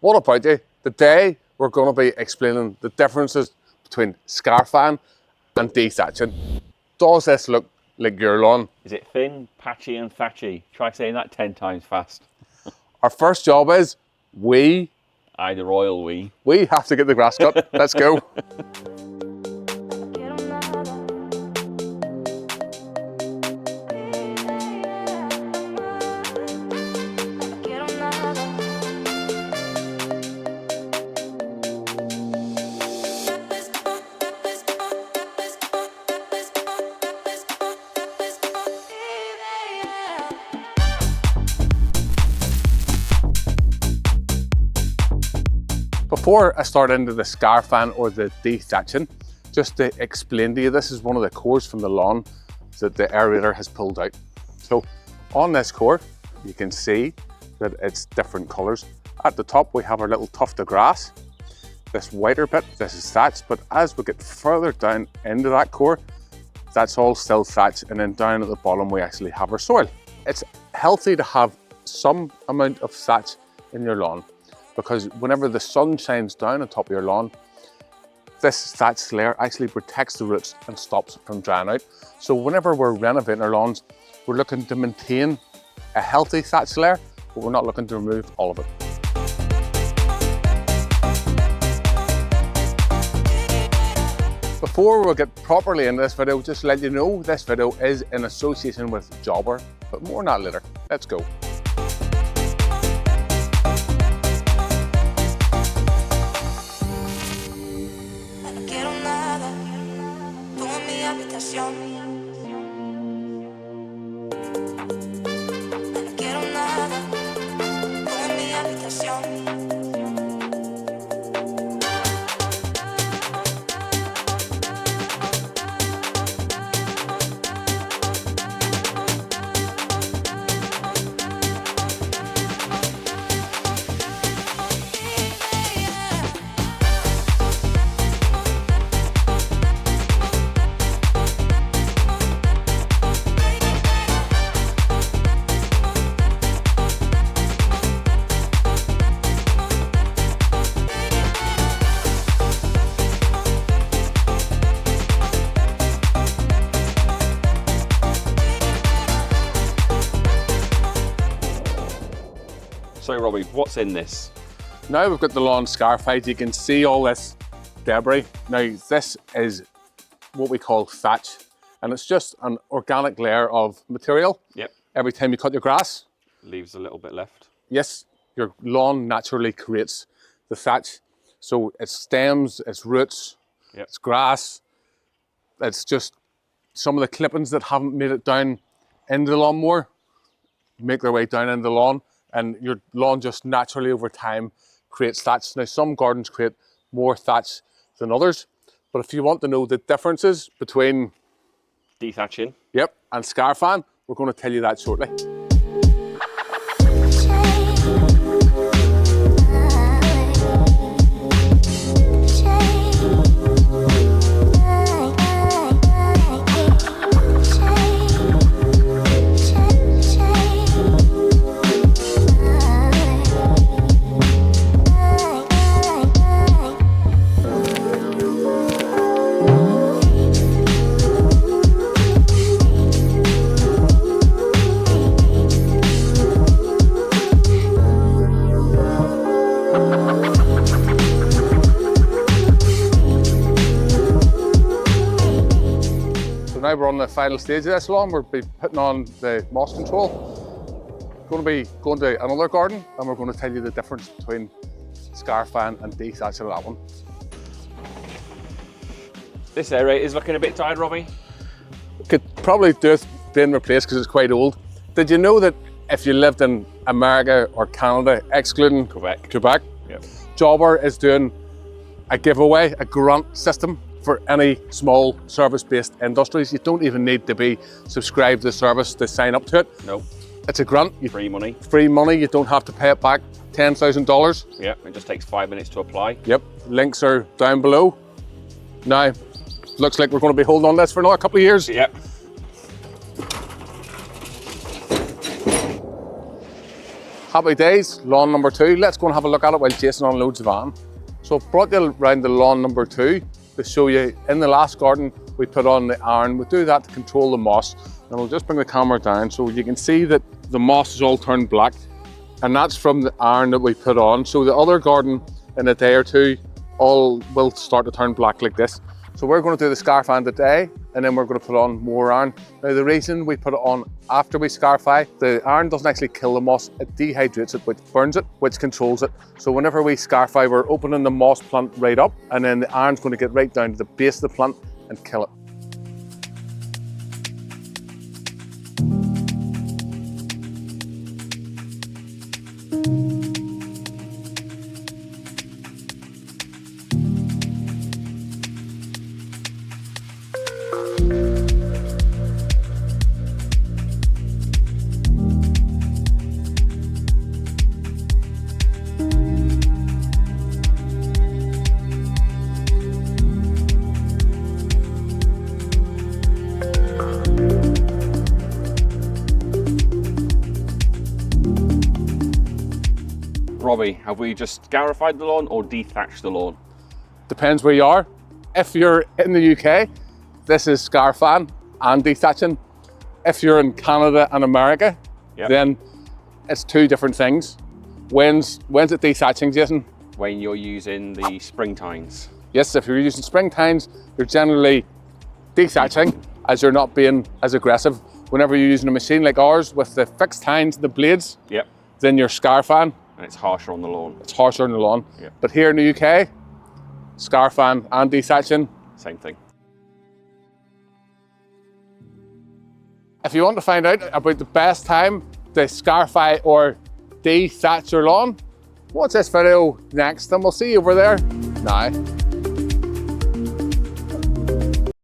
What about you? Today we're going to be explaining the differences between scarifying and dethatching. Does this look like your lawn? Is it thin, patchy and thatchy? Try saying that 10 times fast. Our first job is we Either royal we. have to get the grass cut. Let's go. Before I start into the scarifying or the dethatching, just to explain to you, this is one of the cores from the lawn that the aerator has pulled out. So on this core, you can see that it's different colours. At the top, we have our little tuft of grass. This whiter bit, this is thatch, but as we get further down into that core, that's all still thatch, and then down at the bottom, we actually have our soil. It's healthy to have some amount of thatch in your lawn, because whenever the sun shines down on top of your lawn, this thatch layer actually protects the roots and stops it from drying out. So whenever we're renovating our lawns, we're looking to maintain a healthy thatch layer, but we're not looking to remove all of it. Before we get properly into this video, just to let you know, this video is in association with Jobber, but more on that later. Let's go. So Robbie, what's in this? Now we've got the lawn scarified, you can see all this debris. Now this is what we call thatch, and it's just an organic layer of material. Yep. Every time you cut your grass. Leaves a little bit left. Yes, your lawn naturally creates the thatch. So it's stems, it's roots, Yep. it's grass. It's just some of the clippings that haven't made it down into the lawnmower make their way down into the lawn, and your lawn just naturally over time creates thatch. Now some gardens create more thatch than others, but if you want to know the differences between Dethatching. Yep, and scarifying, we're going to tell you that shortly. Now we're on the final stage of this lawn. We'll be putting on the moss control. Going to be going to another garden, and we're going to tell you the difference between scarifying and dethatching that one. This aerator is looking a bit tired, Robbie. Could probably do it being replaced because it's quite old. Did you know that if you lived in America or Canada, excluding Quebec, Yep. Jobber is doing a giveaway, a grant system for any small service-based industries. You don't even need to be subscribed to the service to sign up to it. No. It's a grant. Free money. Free money, you don't have to pay it back. $10,000. Yep, it just takes 5 minutes to apply. Yep, links are down below. Now, looks like we're going to be holding on to this for another couple of years. Happy days, lawn number 2. Let's go and have a look at it while Jason unloads the van. So I've brought you around the lawn number 2 to show you. In the last garden, we put on the iron. We do that to control the moss. And I'll just bring the camera down so you can see that the moss is all turned black. And that's from the iron that we put on. So the other garden in a day or two, all will start to turn black like this. So we're going to do the scarifying today, and then we're going to put on more iron. Now the reason we put it on after we scarify, the iron doesn't actually kill the moss, it dehydrates it, which burns it, which controls it. So whenever we scarify, we're opening the moss plant right up, and then the iron's going to get right down to the base of the plant and kill it. Robbie, have we just scarified the lawn or dethatched the lawn? Depends where you are. If you're in the UK, this is scarifying and dethatching. If you're in Canada and America, then it's two different things. When's it dethatching, Jason? When you're using the spring tines. Yes, if you're using spring tines, you're generally dethatching as you're not being as aggressive. Whenever you're using a machine like ours with the fixed tines, the blades, then you're scarifying. And it's harsher on the lawn. It's harsher on the lawn. But here in the UK, scarifying and dethatching, same thing. If you want to find out about the best time to scarify or dethatch your lawn, watch this video next and we'll see you over there now.